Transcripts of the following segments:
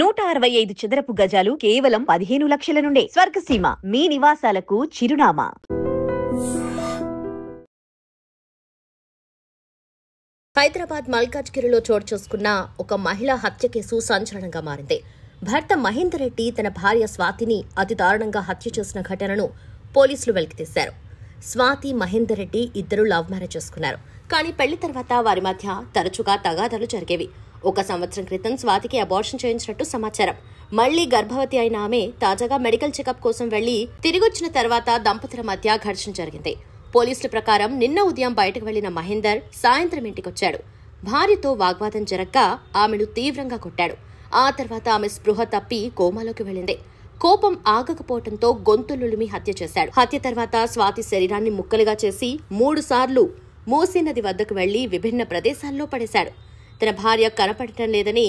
165 చదరపు గజాలు కేవలం 15 లక్షల నుండే. స్వర్గసీమ మీ నివాసాలకు చిరునామా. హైదరాబాద్ మల్కాజ్గిరిలో చోటు చేసుకున్న ఒక మహిళా హత్య కేసు సంచలనంగా మారింది. భర్త మహేందర్ రెడ్డి తన భార్య స్వాతిని అతి దారుణంగా హత్య చేసిన ఘటనను పోలీసులు వెలికితీశారు. స్వాతి, మహేందర్ రెడ్డి ఇద్దరు లవ్ మ్యారేజ్ చేసుకున్నారు. కానీ పెళ్లి తర్వాత వారి మధ్య తరచుగా తగాదాలు జరిగేవి. 1 సంవత్సరం క్రితం స్వాతికి అబార్షన్ చేయించినట్టు సమాచారం. మళ్లీ గర్భవతి అయిన ఆమె తాజాగా మెడికల్ చెకప్ కోసం వెళ్లి తిరిగొచ్చిన తర్వాత దంపతుల మధ్య ఘర్షణ జరిగింది. పోలీసుల ప్రకారం నిన్న ఉదయం బయటకు వెళ్లిన మహేందర్ సాయంత్రం ఇంటికొచ్చాడు. భార్యతో వాగ్వాదం జరగ్గా ఆమెను తీవ్రంగా కొట్టాడు. ఆ తర్వాత ఆమె స్పృహ తప్పి కోమాలోకి వెళ్లింది. కోపం ఆగకపోవడంతో గొంతులులిమి హత్య చేశాడు. హత్య తర్వాత స్వాతి శరీరాన్ని ముక్కలుగా చేసి 3 సార్లు మూసీ నది వద్దకు వెళ్లి విభిన్న ప్రదేశాల్లో పడేశాడు. తన భార్య కనపడటం లేదని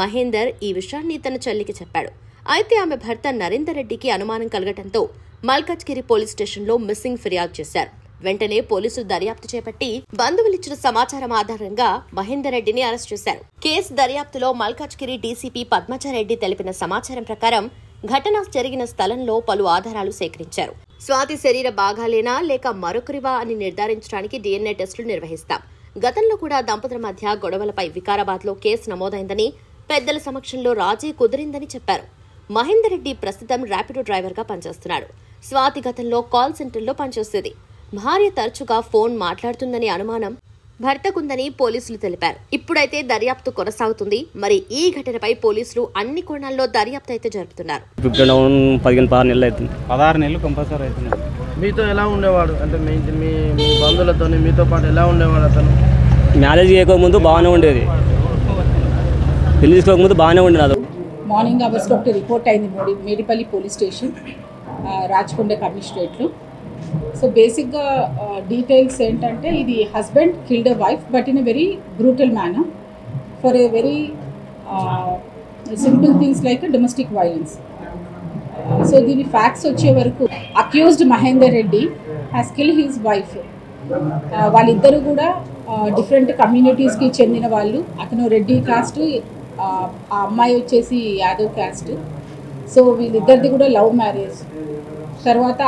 మహేందర్ ఈ విషయాన్ని తన చెల్లికి చెప్పాడు. అయితే ఆమె భర్త నరేందర్ రెడ్డికి అనుమానం కలగటంతో మల్కాజ్గిరి పోలీస్ స్టేషన్లో మిస్సింగ్ ఫిర్యాదు చేశారు. వెంటనే పోలీసులు దర్యాప్తు చేపట్టి బంధువులిచ్చిన సమాచారం ఆధారంగా మహేందర్ రెడ్డిని అరెస్ట్ చేశారు. కేసు దర్యాప్తులో మల్కాజ్గిరి డీసీపీ పద్మచారెడ్డి తెలిపిన సమాచారం ప్రకారం ఘటన జరిగిన స్థలంలో పలు ఆధారాలు సేకరించారు. స్వాతి శరీర భాగాలేనా లేక మరొకరివా అని నిర్ధారించడానికి DNA టెస్టులు నిర్వహిస్తాం. గతంలో కూడా దంపతుల మధ్య గొడవలపై వికారాబాద్లో కేసు నమోదైందని, పెద్దల సమక్షంలో రాజీ కుదిరిందని చెప్పారు. మహేందర్ రెడ్డి ప్రస్తుతం ర్యాపిడో డ్రైవర్గా పనిచేస్తున్నాడు. స్వాతి గతంలో కాల్ సెంటర్లో పనిచేసేది. భార్య తరచుగా ఫోన్ మాట్లాడుతుందనే అనుమానం భర్తకుందని పోలీసులు తెలిపారు. ఇప్పుడైతే దర్యాప్తు కొనసాగుతుంది. మరి ఈ ఘటనపై పోలీసులు అన్ని కోణాల్లో దర్యాప్తు అయితే జరుపుతున్నారు. 16 నెలలు అవుతుంది. 16 నెలలు కంపల్సరీ అవుతుంది. మీతో ఎలా ఉండేవాడు? అంటే మీ బంధువులతో మీతో పాటు ఎలా ఉండేవాడు అతను? మ్యారేజ్ చేయకముందు బాగానే ఉండేది, పెళ్లి తీసుకోకముందు బాగానే ఉండేది. మార్నింగ్ అవర్స్లో ఒకటి రిపోర్ట్ అయింది మేడిపల్లి పోలీస్ స్టేషన్, రాచకొండ కమిషనరేట్లో. సో బేసిక్గా డీటెయిల్స్ ఏంటంటే, ఇది husband killed a wife but in a very brutal manner for a very simple things like domestic violence. So దీని ఫ్యాక్ట్స్ వచ్చే వరకు accused Mahender Reddy has killed his wife. వాళ్ళిద్దరూ కూడా డిఫరెంట్ కమ్యూనిటీస్కి చెందిన వాళ్ళు. అతను రెడ్డి కాస్ట్, ఆ అమ్మాయి వచ్చేసి యాదవ్ క్యాస్ట్. సో వీళ్ళిద్దరిది కూడా లవ్ మ్యారేజ్. తర్వాత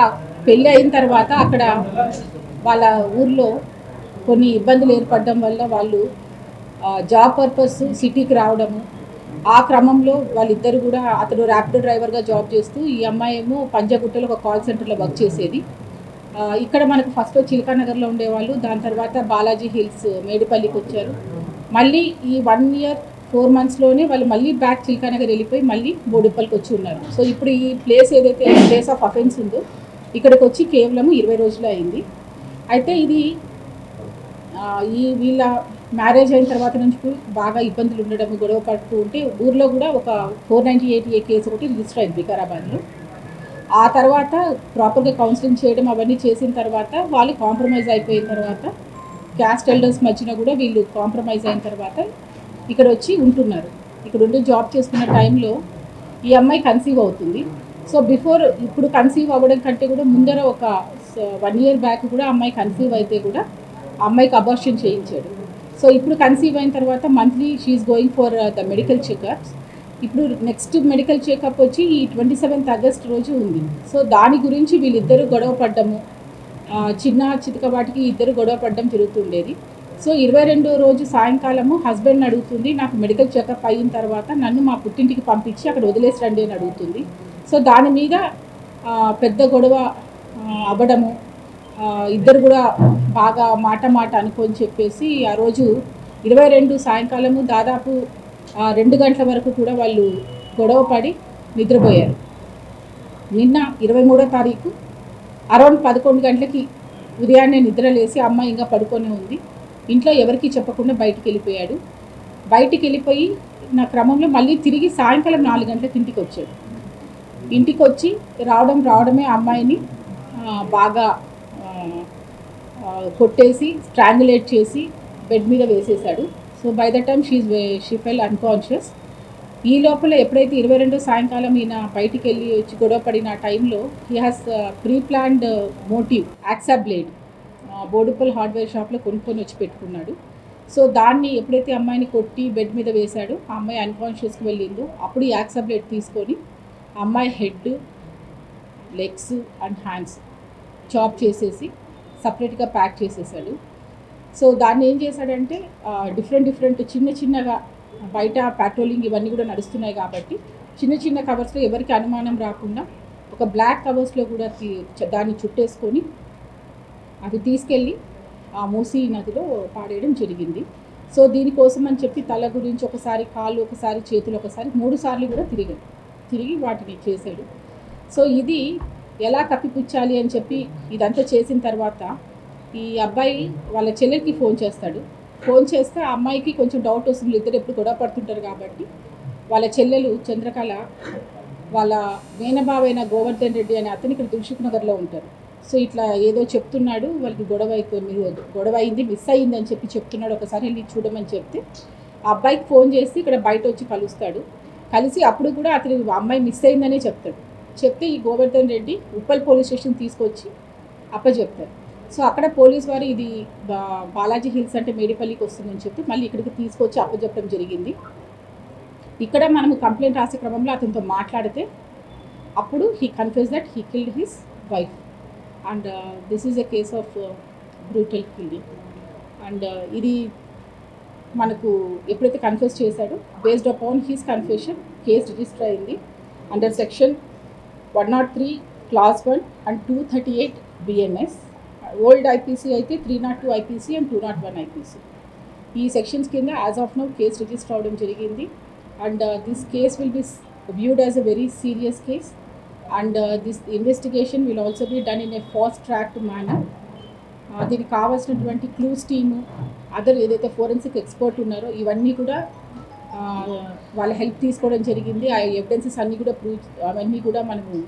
పెళ్ళి అయిన తర్వాత అక్కడ వాళ్ళ ఊర్లో కొన్ని ఇబ్బందులు ఏర్పడడం వల్ల వాళ్ళు జాబ్ పర్పస్ సిటీకి రావడము. ఆ క్రమంలో వాళ్ళిద్దరు కూడా, అతను ర్యాపిడో డ్రైవర్గా జాబ్ చేస్తూ, ఈ అమ్మాయి ఏమో పంజాగుట్టలో ఒక కాల్ సెంటర్లో వర్క్ చేసేది. ఇక్కడ మనకు ఫస్ట్ చిలకానగర్లో ఉండేవాళ్ళు. దాని తర్వాత బాలాజీ హిల్స్ మేడిపల్లికి వచ్చారు. మళ్ళీ ఈ 1 year 4 monthsలోనే వాళ్ళు మళ్ళీ బ్యాక్ చిలకానగర్ వెళ్ళిపోయి మళ్ళీ బోడుప్పల్కి వచ్చి ఉన్నారు. సో ఇప్పుడు ఈ ప్లేస్ ఏదైతే ప్లేస్ ఆఫ్ అఫెన్స్ ఉందో ఇక్కడికి వచ్చి కేవలం 20 రోజులు అయింది. అయితే ఇది వీళ్ళ మ్యారేజ్ అయిన తర్వాత నుంచి బాగా ఇబ్బందులు ఉండడం, గొడవ పడుతూ ఉంటే ఊర్లో కూడా ఒక 498A కేసు ఒకటి రిజిస్టర్ అయింది వికారాబాద్లో. ఆ తర్వాత ప్రాపర్గా కౌన్సిలింగ్ చేయడం అవన్నీ చేసిన తర్వాత వాళ్ళు కాంప్రమైజ్ అయిపోయిన తర్వాత, క్యాస్ట్ ఎల్డర్స్ మధ్యన కూడా వీళ్ళు కాంప్రమైజ్ అయిన తర్వాత ఇక్కడ వచ్చి ఉంటున్నారు. ఇక్కడ ఉండి జాబ్ చేసుకున్న టైంలో ఈ అమ్మాయి కన్సీవ్ అవుతుంది. సో ఇప్పుడు కన్సీవ్ అవ్వడం కంటే కూడా ముందర ఒక 1 year బ్యాక్ కూడా అమ్మాయి కన్సీవ్ అయితే కూడా అమ్మాయికి అబార్షన్ చేయించాడు. సో ఇప్పుడు కన్సీవ్ అయిన తర్వాత monthly she is going for the medical checkups. ఇప్పుడు నెక్స్ట్ మెడికల్ చెకప్ వచ్చి ఈ 27th August రోజు ఉంది. సో దాని గురించి వీళ్ళిద్దరూ గొడవ పడ్డము, చిన్న చితకబాటికి ఇద్దరు గొడవ పడ్డం జరుగుతుండేది. సో 22వ రోజు సాయంకాలము హస్బెండ్ని అడుగుతుంది, నాకు మెడికల్ చెకప్ అయిన తర్వాత నన్ను మా పుట్టింటికి పంపించి అక్కడ వదిలేసి రండి అని అడుగుతుంది. సో దాని మీద పెద్ద గొడవ అవ్వడము, ఇద్దరు కూడా బాగా మాట అనుకొని చెప్పేసి ఆ రోజు 22 సాయంకాలము దాదాపు 2 గంటల వరకు కూడా వాళ్ళు గొడవ పడి నిద్రపోయారు. నిన్న 23వ తారీఖు అరౌండ్ 11 గంటలకి ఉదయాన్నే నిద్రలేసి అమ్మాయి ఇంకా పడుకొని ఉంది. ఇంట్లో ఎవరికి చెప్పకుండా బయటికి వెళ్ళిపోయాడు. బయటికి వెళ్ళిపోయి నా క్రమంలో మళ్ళీ తిరిగి సాయంకాలం 4 గంటలకు ఇంటికి వచ్చాడు. ఇంటికి వచ్చి రావడమే అమ్మాయిని బాగా కొట్టేసి స్ట్రాంగులేట్ చేసి బెడ్ మీద వేసేసాడు. So by the time she full unconscious. ఈ లోపల ఎప్పుడైతే 22 సాయంకాలం ఈయన బయటికి వెళ్ళి వచ్చి గొడవ పడిన టైంలో he has preplanned motive hacksaw blade Boduppal hardware షాప్లో కొనుక్కొని వచ్చి పెట్టుకున్నాడు. సో దాన్ని ఎప్పుడైతే అమ్మాయిని కొట్టి బెడ్ మీద వేశాడో ఆ అమ్మాయి అన్కాన్షియస్కి వెళ్ళిందో అప్పుడు ఈ యాక్సా బ్లేడ్ తీసుకొని ఆ అమ్మాయి head, legs and hands chop చేసేసి సపరేట్గా ప్యాక్ చేసేసాడు. సో దాన్ని ఏం చేశాడంటే డిఫరెంట్ చిన్నగా బయట పెట్రోలింగ్ ఇవన్నీ కూడా నడుస్తున్నాయి కాబట్టి చిన్న కవర్స్లో ఎవరికి అనుమానం రాకుండా ఒక బ్లాక్ కవర్స్లో కూడా దాన్ని చుట్టేసుకొని అవి తీసుకెళ్ళి ఆ మూసీ నదిలో పాడేయడం జరిగింది. సో దీనికోసం అని చెప్పి తల గురించి ఒకసారి, కాళ్ళు ఒకసారి, చేతులు ఒకసారి, 3 సార్లు కూడా తిరిగి వాటిని చేశాడు. సో ఇది ఎలా కప్పిపుచ్చాలి అని చెప్పి ఇదంతా చేసిన తర్వాత ఈ అబ్బాయి వాళ్ళ చెల్లెలకి ఫోన్ చేస్తాడు. ఫోన్ చేస్తే ఆ అమ్మాయికి కొంచెం డౌట్ వస్తుంది, ఇద్దరు ఎప్పుడు గొడవ పడుతుంటారు కాబట్టి. వాళ్ళ చెల్లెలు చంద్రకళ వాళ్ళ మేనబావైన గోవర్ధన్ రెడ్డి అనే అతను ఇక్కడ దిల్సుఖ్ నగర్లో ఉంటారు. సో ఇట్లా ఏదో చెప్తున్నాడు, వాళ్ళకి గొడవ అయింది, మిస్ అయ్యింది అని చెప్పి చెప్తున్నాడు, ఒకసారి వెళ్ళి చూడమని చెప్తే ఆ అబ్బాయికి ఫోన్ చేసి ఇక్కడ బయట వచ్చి కలుస్తాడు. కలిసి అప్పుడు కూడా అతని అమ్మాయి మిస్ అయిందనే చెప్తే ఈ గోవర్ధన్ రెడ్డి ఉప్పల్ పోలీస్ స్టేషన్ తీసుకొచ్చి అప్పచెప్తారు. సో అక్కడ పోలీస్ వారు ఇది బాలాజీ హిల్స్ అంటే మేడిపల్లికి వస్తుందని చెప్పి మళ్ళీ ఇక్కడికి తీసుకొచ్చి అప్పచెప్పడం జరిగింది. ఇక్కడ మనము కంప్లైంట్ రాసే క్రమంలో అతనితో మాట్లాడితే అప్పుడు he confess that he killed his wife and this is a case of brutal killing. And ఇది మనకు ఎప్పుడైతే కన్ఫెస్ చేశాడో based upon his confession case register అయింది under section 103 class 1 and 238 BNS. Old IPC అయితే 302 ఐపీసీ అండ్ 201 ఐపీసీ. ఈ sections కింద as of now case register అవడం జరిగింది. And this case will be viewed as a very serious case and this investigation will also be done in a fast tracked manner. దీనికి కావాల్సినటువంటి clues team, other ఏదైతే forensic expert ఉన్నారో ఇవన్నీ కూడా వాళ్ళ help తీసుకోవడం జరిగింది. ఆ ఎవిడెన్సెస్ అన్నీ కూడా అవన్నీ కూడా మనము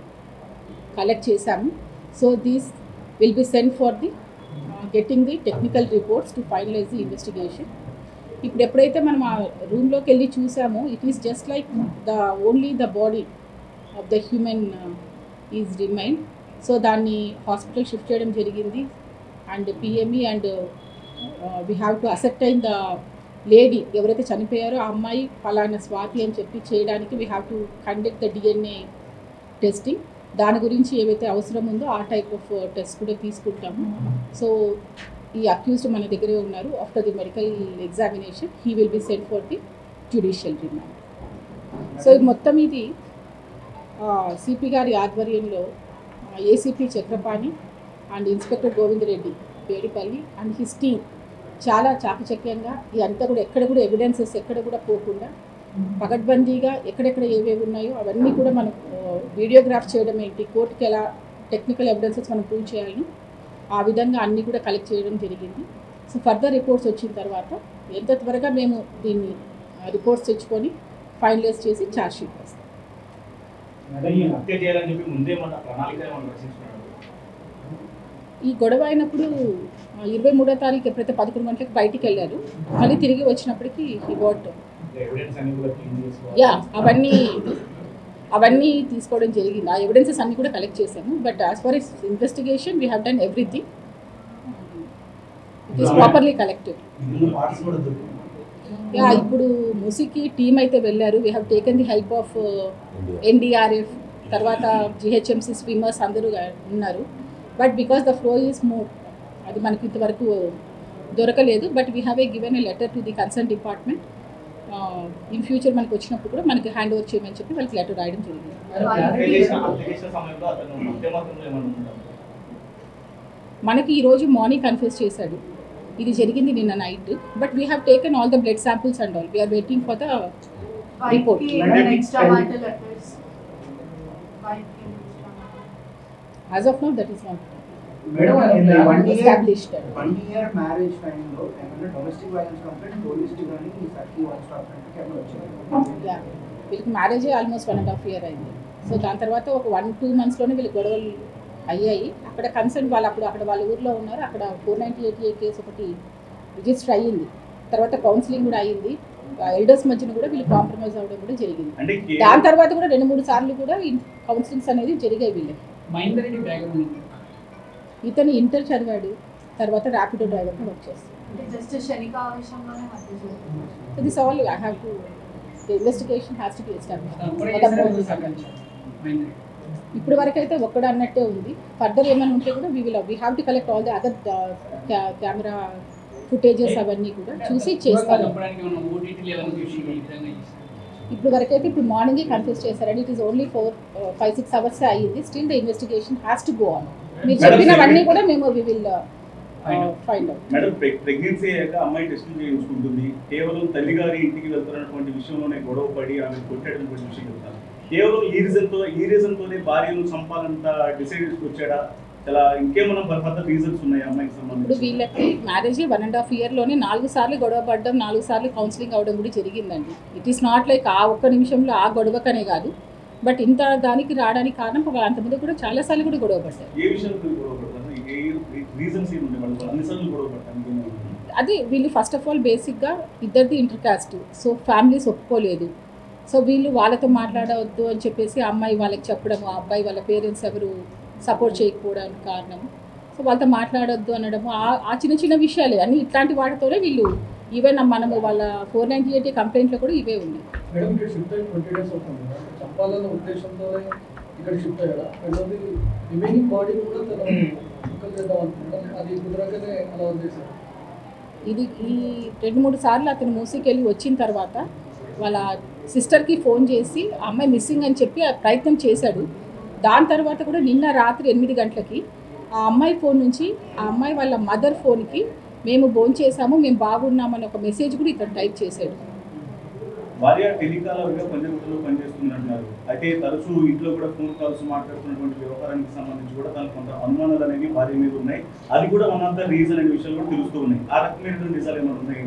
కలెక్ట్ చేశాము. So these will be send for the getting the technical reports to finalise the investigation. ఇప్పుడు ఎప్పుడైతే మనం ఆ రూమ్లోకి వెళ్ళి చూసామో it is just like only the body of the human is remain. So దాన్ని హాస్పిటల్ షిఫ్ట్ చేయడం జరిగింది and PME and we have to ascertain the lady ఎవరైతే చనిపోయారో ఆ అమ్మాయి ఫలానా స్వాతి అని చెప్పి చేయడానికి we have to conduct the DNA testing. దాని గురించి ఏవైతే అవసరం ఉందో ఆ టైప్ ఆఫ్ టెస్ట్ కూడా తీసుకుంటాము. సో ఈ అక్యూజ్డ్ మన దగ్గరే ఉన్నారు. After the medical examination he will be sent for the judicial remand. So మొత్తం ఇది సిపి గారి ఆధ్వర్యంలో ACP Chakrapani and inspector Govind Reddy Pedipalli and his team చాలా చాకచక్యంగా ఇదంతా కూడా ఎక్కడ కూడా ఎవిడెన్సెస్ ఎక్కడ కూడా పోకుండా పకడ్బందీగా ఎక్కడెక్కడ ఏవేవి ఉన్నాయో అవన్నీ కూడా మనం వీడియోగ్రాఫ్ చేయడం ఏంటి, కోర్టుకి ఎలా టెక్నికల్ ఎవిడెన్సెస్ మనం ప్రూవ్ చేయాలని ఆ విధంగా అన్నీ కూడా కలెక్ట్ చేయడం జరిగింది. సో ఫర్దర్ రిపోర్ట్స్ వచ్చిన తర్వాత ఎంత త్వరగా మేము దీన్ని రిపోర్ట్స్ తెచ్చుకొని ఫైనలైజ్ చేసి ఛార్జ్ షీట్ వేస్తాం. ఈ గొడవ అయినప్పుడు 23వ తారీఖు ఎప్పుడైతే 11 గంటలకు బయటికి వెళ్ళారు, మళ్ళీ తిరిగి వచ్చినప్పటికీ ఈ వాట్ అవన్నీ తీసుకోవడం జరిగింది. ఆ ఎవిడెన్సెస్ అన్నీ కూడా కలెక్ట్ చేశాము. But as for is investigation we have done everything. It is properly collected. ఇప్పుడు మూసీకి టీమ్ అయితే వెళ్ళారు. We have taken the help of NDRF, తర్వాత GHMC స్విమ్మర్స్ అందరూ ఉన్నారు. But because the flow is move అది మనకి ఇంతవరకు దొరకలేదు. But we have given a letter to the concern department. In future మనకు వచ్చినప్పుడు కూడా మనకి హ్యాండ్ ఓవర్ చేయమని చెప్పి వాళ్ళకి లెటర్ రాయడం జరిగింది. మనకి ఈరోజు మార్నింగ్ కన్ఫెస్ చేశాడు ఇది జరిగింది నిన్న night. But we have taken all the blood samples and all. We're waiting for the report. As of now, that is not established. 1 year marriage time lo domestic violence complaint police కి గాని ఈ సర్కి one stop అంటే camera వచ్చింది. Yeah, వీళ్ళకి marriage almost 1.5 year అయింది. So దాని తర్వాత ఒక 1-2 monthsలోనే వీళ్ళకి గొడవలు అయ్యాయి. అక్కడ కన్సర్న్ వాళ్ళు అక్కడ వాళ్ళ ఊర్లో ఉన్నారు. అక్కడ 498A కేసు ఒకటి రిజిస్టర్ అయ్యింది. తర్వాత కౌన్సిలింగ్ కూడా అయ్యింది. ఎల్డర్స్ మధ్యన కూడా వీళ్ళు కాంప్రమైజ్ అవ్వడం కూడా జరిగింది. దాని తర్వాత కూడా 2-3 సార్లు కూడా కౌన్సిలింగ్స్ అనేది జరిగాయి వీళ్ళకి. మహేందర్ రెడ్డి బ్యాక్గ్రౌండ్ ఇతను ఇంటర్ చదివాడు, తర్వాత ర్యాపిడో డ్రైవర్గా వర్క్ చేస్తాడు. జస్ట్ క్షణిక ఆవేశంలోనే హత్య చేశారు. So this all I have to, the investigation has to be established. ఇప్పుడు వరకు అయితే ఒక్కడు అన్నట్టే ఉంది. ఫర్దర్ ఏమైనా ఉంటే కూడా we have to collect all the other camera footages అవన్నీ కూడా చూసి చేస్తాను. ఇప్పుడు వరకు అయితే ఇప్పుడు మార్నింగే కన్ఫ్యూజ్ చేశారండి. ఇట్ ఈస్ ఓన్లీ 4-5-6 అవర్స్ అయ్యింది. Still the investigation has to go on. మీరు చెప్పినవన్నీ కూడా మేము we will find out. Madam, pregnancy అయ్యాక అమ్మాయి టెస్టులు చేయించుకుంటుంది. కేవలం తల్లిగారి ఇంటికి వెళ్తున్నటువంటి విషయంలోనే గొడవ పడి ఆమె కొట్టేటటువంటి విషయం చెప్తాను. కేవలం ఈ రీజన్తోనే భార్యను చంపాలంత డిసైడ్ చేసుకొచ్చాడా? చాలా ఇంకేమైనా ఫర్దర్ రీజన్స్ ఉన్నాయి అమ్మాయికి సంబంధించి? ఇప్పుడు వీళ్ళకి మ్యారేజ్ 1.5 ఇయర్లోనే 4 సార్లు గొడవ పడడం, 4 సార్లు కౌన్సిలింగ్ అవ్వడం కూడా జరిగిందండి. ఇట్ ఈస్ నాట్ లైక్ ఆ ఒక్క నిమిషంలో ఆ గొడవకనే కాదు, బట్ ఇంత దానికి రావడానికి కారణం అంతమంది కూడా చాలా సార్లు కూడా గొడవ పడ్డారు. ఏ విషయంలో గొడవ పడతారు? రీజన్స్ ఏమి ఉంటాయి? అన్నిసార్లు గొడవ పడతాను. అది వీళ్ళు ఫస్ట్ ఆఫ్ ఆల్ బేసిక్గా ఇద్దరిది ఇంటర్ కాస్ట్, సో ఫ్యామిలీస్ ఒప్పుకోలేదు. సో వీళ్ళు వాళ్ళతో మాట్లాడవద్దు అని చెప్పేసి అమ్మాయి వాళ్ళకి చెప్పడం, ఆ అబ్బాయి వాళ్ళ పేరెంట్స్ ఎవరు సపోర్ట్ చేయకపోవడానికి కారణం. సో వాళ్ళతో మాట్లాడొద్దు అనడము, ఆ చిన్న చిన్న విషయాలే అన్నీ. ఇట్లాంటి వాటితోనే వీళ్ళు ఈవెన్ మనము వాళ్ళ 498 కంప్లైంట్లో కూడా ఇవే ఉన్నాయి. మేడం, ఇక్కడ షిఫ్ట్ అయ్యి 20 days అవుతుంది. చంపాలన్న ఉద్దేశంతోనే ఇక్కడ షిఫ్ట్ అయ్యారా? రెండోది రిమైనింగ్ బాడీ కూడా తను ముక్కలు చేద్దాం అనుకుంటాం, అది కుదరకనే అలా వదిలేశారు. ఇది ఈ 2-3 సార్లు అతను మూసికెళ్ళి వచ్చిన తర్వాత వాళ్ళ సిస్టర్కి ఫోన్ చేసి ఆ అమ్మాయి మిస్సింగ్ అని చెప్పి ఆ ప్రయత్నం చేశాడు. దాని తర్వాత కూడా నిన్న రాత్రి 8 గంటలకి ఆ అమ్మాయి ఫోన్ నుంచి ఆ అమ్మాయి వాళ్ళ మదర్ ఫోన్కి మేము భోంచేసాము, మేము బాగున్నామని ఒక మెసేజ్ కూడా ఇతను టైప్ చేశాడు. భార్య టెలికాలర్గా పంజాగుట్టలో పనిచేస్తున్నట్టున్నారు. అయితే తరచూ ఇంట్లో కూడా ఫోన్ కాల్స్ మాట్లాడుతున్నటువంటి వ్యవహారానికి సంబంధించి కూడా తనకు కొంత అనుమానాలు అనేవి భార్య మీద ఉన్నాయి. అది కూడా వన్ ఆఫ్ ద రీజన్ అనే విషయాలు కూడా తెలుస్తూ ఉన్నాయి. ఆ రకమైనటువంటి నిజాలు ఏమైనా ఉన్నాయి?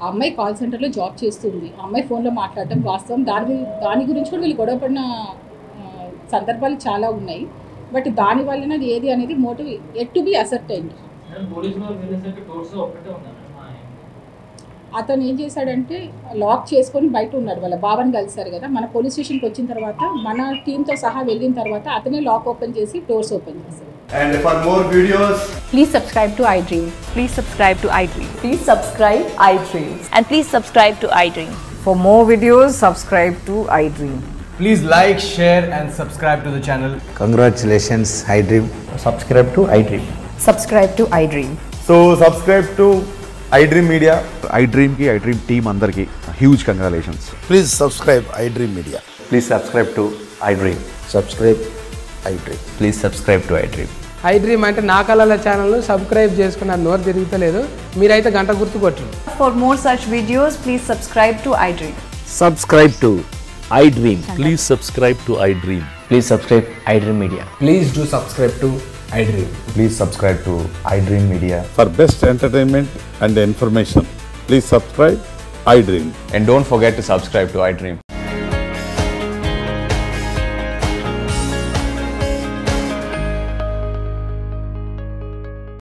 ఆ అమ్మాయి కాల్ సెంటర్లో జాబ్ చేస్తుంది. ఆ అమ్మాయి ఫోన్లో మాట్లాడటం వాస్తవం. దాని గురించి కూడా వీళ్ళు గొడవపడిన సందర్భాలు చాలా ఉన్నాయి. బట్ దాని వలన ఏది అనేది motive yet to be ascertained. అతను ఏం చేశాడంటే లాక్ చేసుకొని బయట ఉన్నాడు. వాళ్ళ బావని కలిశారు కదా, మన పోలీస్ స్టేషన్కి వచ్చిన తర్వాత మన టీంతో సహా వెళ్ళిన తర్వాత అతనే లాక్ ఓపెన్ చేసి డోర్స్ ఓపెన్ చేశారు. And for more videos, please subscribe to iDream. Please subscribe to iDream. Please subscribe iDream. And please subscribe to iDream. For more videos, subscribe to iDream. please like, share and subscribe to the channel. Congratulations, iDream. Subscribe to iDream. Subscribe to iDream. So subscribe to iDream Media. iDream ki iDream team andarki huge congratulations. Please subscribe iDream Media. Please subscribe to iDream. Subscribe iDream. Please subscribe to iDream. iDream అంటే నా కళల channel subscribe చేసుకున్న నోరు తిరుగుతలేదు, మీరైతే గంట గుర్తు కొట్టండి. For more such videos, please subscribe to iDream. Subscribe to iDream. Please subscribe to iDream. Please subscribe iDream Media. Please do subscribe to iDream. Please subscribe to iDream Media. For best entertainment and information, please subscribe iDream. And don't forget to subscribe to iDream.